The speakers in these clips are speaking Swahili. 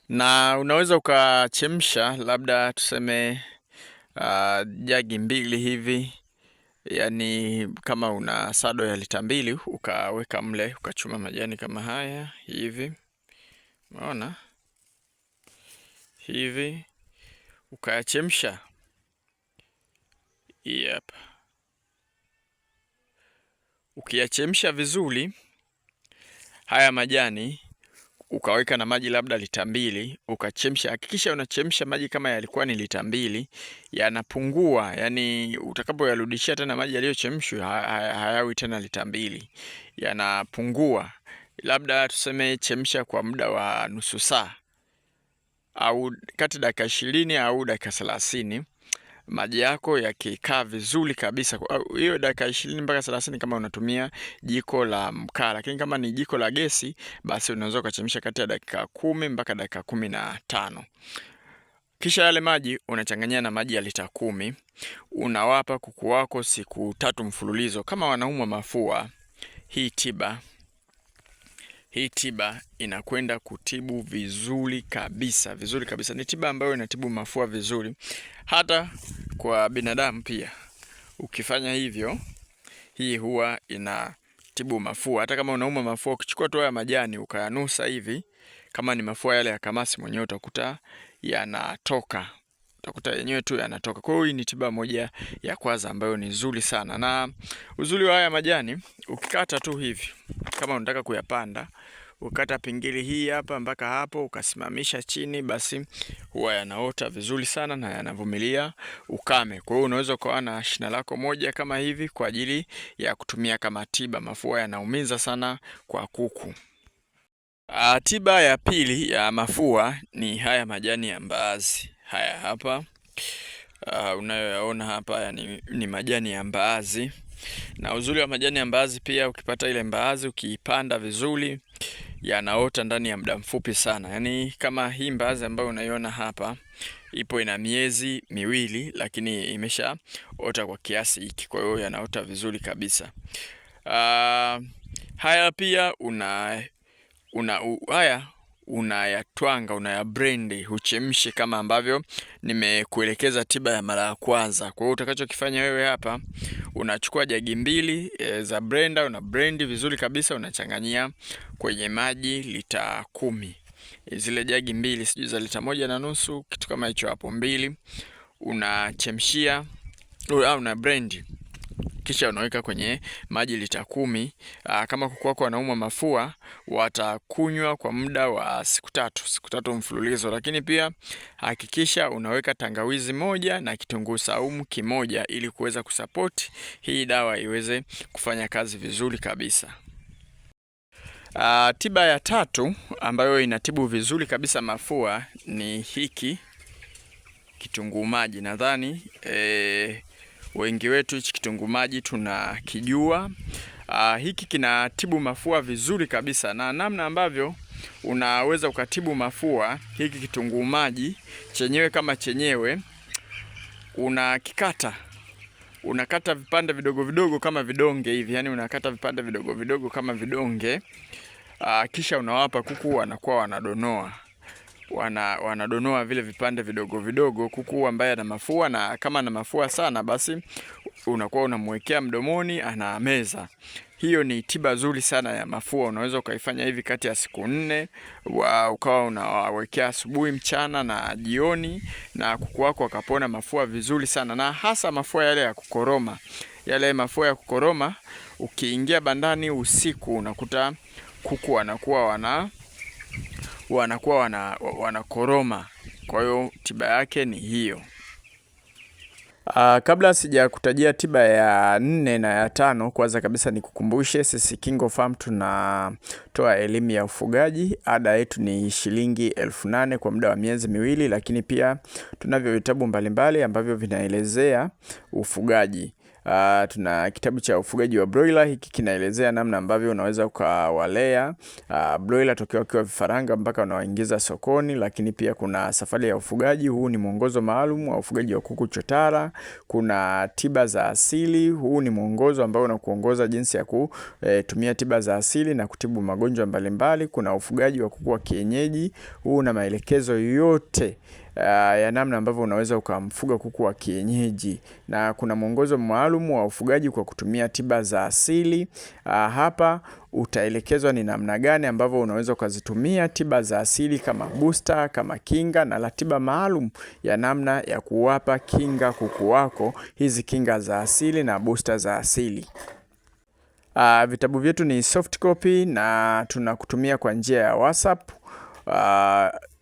Na unaweza ukachemsha labda tuseme jagi mbili hivi, yani kama una sado ya lita mbili ukaweka mle, ukachuma majani kama haya hivi, unaona hivi, ukayachemsha. Yep. Ukiyachemsha vizuri haya majani, ukaweka na maji labda lita mbili, ukachemsha. Hakikisha unachemsha maji kama yalikuwa ni lita mbili, yanapungua, yani utakapoyarudishia tena maji yaliyochemshwa hayawi tena lita mbili, yanapungua. Labda tuseme chemsha kwa muda wa nusu saa au kati dakika 20 au dakika 30. Maji yako yakikaa vizuri kabisa, hiyo dakika 20 mpaka 30 kama unatumia jiko la mkaa, lakini kama ni jiko la gesi basi unaweza ukachemsha kati ya dakika 10 mpaka dakika 15. Kisha yale maji unachanganyia na maji ya lita 10. Unawapa kuku wako siku 3 mfululizo. Kama wanaumwa mafua, hii tiba inakwenda kutibu vizuri kabisa, vizuri kabisa. Ni tiba ambayo inatibu mafua vizuri. Hata kwa binadamu pia ukifanya hivyo, hii huwa inatibu mafua. Hata kama unaumwa mafua, ukichukua tu haya majani ukayanusa hivi, kama ni mafua yale ya kamasi, mwenyewe utakuta yanatoka. Utakuta yenyewe tu yanatoka. Kwa hiyo hii ni tiba moja ya kwanza ambayo ni nzuri sana. Na uzuri wa haya majani, ukikata tu hivi, kama unataka kuyapanda, ukata pingili hii hapa mpaka hapo, ukasimamisha chini, basi huwa yanaota vizuri sana na yanavumilia ukame. Kwa hiyo unaweza kuwa na shina lako moja kama hivi kwa ajili ya kutumia kama tiba. Mafua yanaumiza sana kwa kuku. Tiba ya pili ya mafua ni haya majani ya mbaazi. Haya hapa unayoyaona hapa ni majani ya mbaazi. Na uzuri wa majani ya mbaazi pia, ukipata ile mbaazi ukiipanda vizuri, yanaota ndani ya muda mfupi sana. Yani kama hii mbaazi ambayo unaiona hapa ipo ina miezi 2, lakini imeshaota kwa kiasi hiki. Kwa hiyo yanaota vizuri kabisa. Haya pia unayatwanga, unayabrendi, huchemshi kama ambavyo nimekuelekeza tiba ya mara ya kwanza. Kwa hiyo utakachokifanya wewe hapa, unachukua jagi mbili za blender, una blend vizuri kabisa, unachanganyia kwenye maji lita 10. Zile jagi mbili, sijui za lita 1.5, kitu kama hicho hapo, mbili, unachemshia au una blend. Kisha unaweka kwenye maji lita 10. Kama kuku wako wanaumwa mafua, watakunywa kwa muda wa siku 3 mfululizo. Lakini pia hakikisha unaweka tangawizi moja na kitunguu saumu kimoja, ili kuweza kusupport hii dawa iweze kufanya kazi vizuri kabisa. Tiba ya tatu ambayo inatibu vizuri kabisa mafua ni hiki kitunguu maji. Nadhani wengi wetu hichi kitunguu maji tunakijua. Hiki kinatibu mafua vizuri kabisa, na namna ambavyo unaweza ukatibu mafua, hiki kitunguu maji chenyewe kama chenyewe unakata vipande vidogo vidogo kama vidonge hivi, yani unakata vipande vidogo vidogo kama vidonge. Kisha unawapa kuku, wanakuwa wanadonoa vile vipande vidogo vidogo kuku ambaye ana mafua. Na kama ana mafua sana, basi unakuwa unamwekea mdomoni, anameza. Hiyo ni tiba nzuri sana ya mafua. Unaweza ukaifanya hivi kati ya siku 4, ukawa unawawekea asubuhi, mchana na jioni, na kuku wako wakapona mafua vizuri sana. Na hasa mafua yale ya kukoroma, yale mafua ya kukoroma, ukiingia bandani usiku unakuta kuku wanakuwa wanakoroma. Kwa hiyo tiba yake ni hiyo. Kabla sija kutajia tiba ya 4 na ya 5, kwanza kabisa nikukumbushe sisi KingoFarm tunatoa elimu ya ufugaji. Ada yetu ni shilingi 8,000 kwa muda wa miezi 2, lakini pia tunavyo vitabu mbalimbali ambavyo vinaelezea ufugaji. tuna kitabu cha ufugaji wa broiler. Hiki kinaelezea namna ambavyo unaweza ukawalea broiler tokea wakiwa vifaranga mpaka unawaingiza sokoni. Lakini pia kuna safari ya ufugaji, huu ni mwongozo maalum wa ufugaji wa kuku chotara. Kuna tiba za asili, huu ni mwongozo ambao unakuongoza jinsi ya kutumia tiba za asili na kutibu magonjwa mbalimbali. Kuna ufugaji wa kuku wa kienyeji, huu na maelekezo yote ya namna ambavyo unaweza ukamfuga kuku wa kienyeji. Na kuna mwongozo maalum wa ufugaji kwa kutumia tiba za asili. Hapa utaelekezwa ni namna gani ambavyo unaweza ukazitumia tiba za asili kama booster, kama kinga, na ratiba maalum ya namna ya kuwapa kinga kuku wako, hizi kinga za asili na booster za asili. Vitabu vyetu ni soft copy na tunakutumia kwa njia ya WhatsApp.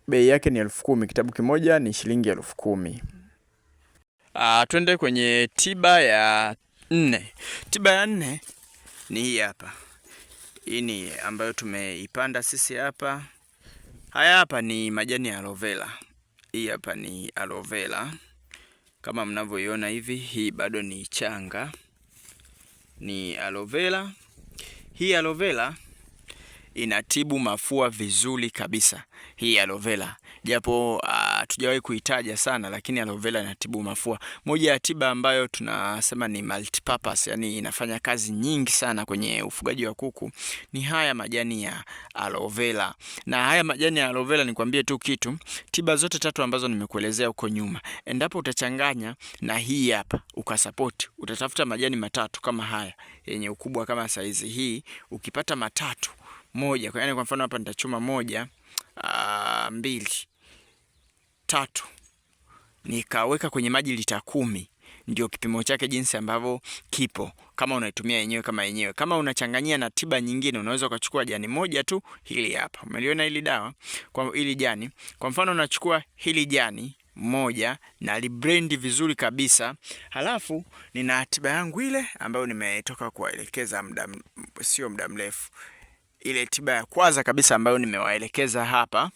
Bei yake ni 10,000. Kitabu kimoja ni shilingi 10,000. Twende kwenye tiba ya 4. Tiba ya 4 ni hii hapa. Hii ni ambayo tumeipanda sisi hapa. Haya hapa ni majani ya aloe vera. Hii hapa ni aloe vera. Kama mnavyoiona hivi, hii bado ni changa. Ni aloe vera. Hii aloe vera inatibu mafua vizuri kabisa. Hii aloe vera, japo tujawahi kuitaja sana, lakini aloe vera inatibu mafua. Moja ya tiba ambayo tunasema ni multipurpose, yani inafanya kazi nyingi sana kwenye ufugaji wa kuku, ni haya majani ya aloe vera. Na haya majani ya aloe vera, nikwambie tu kitu, tiba zote 3 ambazo nimekuelezea huko nyuma, endapo utachanganya na hii hapa ukasupport, utatafuta majani 3 kama haya yenye ukubwa kama saizi hii, ukipata 3 moja, yani kwa mfano hapa nitachuma 1, 2, 3, nikaweka kwenye maji lita 10, ndio kipimo chake jinsi ambavyo kipo. Kama unaitumia yenyewe kama yenyewe, kama unachanganyia na tiba nyingine, unaweza ukachukua jani moja tu, hili hapa, umeliona hili dawa, kwa hili jani, kwa mfano unachukua hili jani moja na liblend vizuri kabisa. Halafu nina tiba yangu ile ambayo nimetoka kuwaelekeza sio muda mrefu, ile tiba ya kwanza kabisa ambayo nimewaelekeza hapa,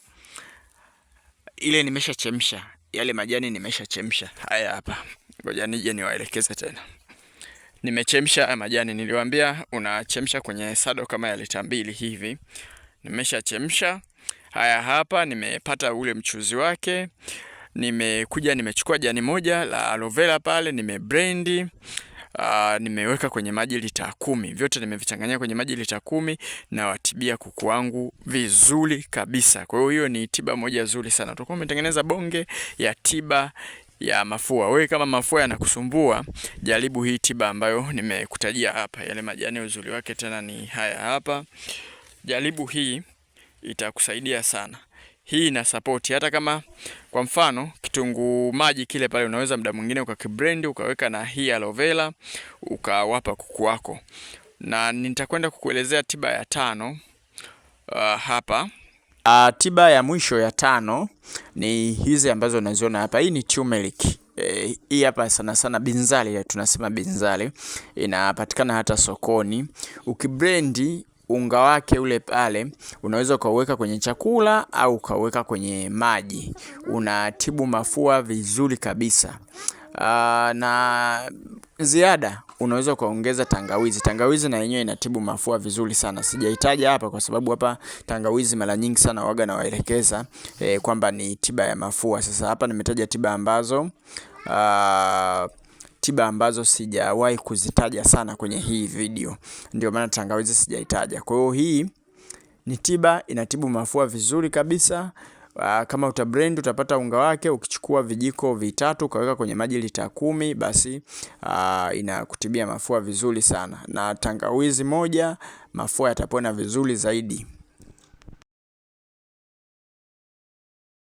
ile nimeshachemsha, yale majani nimeshachemsha. Haya hapa, ngoja nije niwaelekeze tena. Nimechemsha haya majani, niliwaambia unachemsha kwenye sado kama ya lita 2 hivi. Nimeshachemsha. Haya hapa, nimepata ule mchuzi wake. Nimekuja nimechukua jani moja la aloe vera pale, nimeblend, nimeweka kwenye maji lita 10. Vyote nimevichanganya kwenye maji lita 10 na watibia kuku wangu vizuri kabisa. Kwa hiyo ni tiba moja nzuri sana. Tutakuwa tumetengeneza bonge ya tiba ya mafua. Wewe kama mafua yanakusumbua, jaribu hii tiba ambayo nimekutajia hapa. Yale majani uzuri wake tena ni haya hapa. Jaribu hii, itakusaidia sana. Hii ina support, hata kama kwa mfano kitunguu maji kile pale, unaweza muda mwingine ukakiblend ukaweka na hii aloe vera ukawapa kuku wako. Na nitakwenda kukuelezea tiba ya 5 hapa. Tiba ya mwisho ya 5 ni hizi ambazo unaziona hapa. Hii ni turmeric. Hii hapa sana sana binzali, tunasema binzali, inapatikana hata sokoni. Ukiblendi unga wake ule pale, unaweza ukaweka kwenye chakula au ukaweka kwenye maji, unatibu mafua vizuri kabisa. Na ziada unaweza ukaongeza tangawizi. Tangawizi na yenyewe inatibu mafua vizuri sana. Sijaitaja hapa kwa sababu hapa tangawizi mara nyingi sana waga na waelekeza kwamba ni tiba ya mafua. Sasa hapa nimetaja tiba ambazo sijawahi kuzitaja sana kwenye hii video, ndio maana tangawizi sijaitaja. Kwa hiyo hii ni tiba inatibu mafua vizuri kabisa. Kama utablend utapata unga wake, ukichukua vijiko 3 ukaweka kwenye maji lita 10, basi inakutibia mafua vizuri sana. Na tangawizi moja, mafua yatapona vizuri zaidi.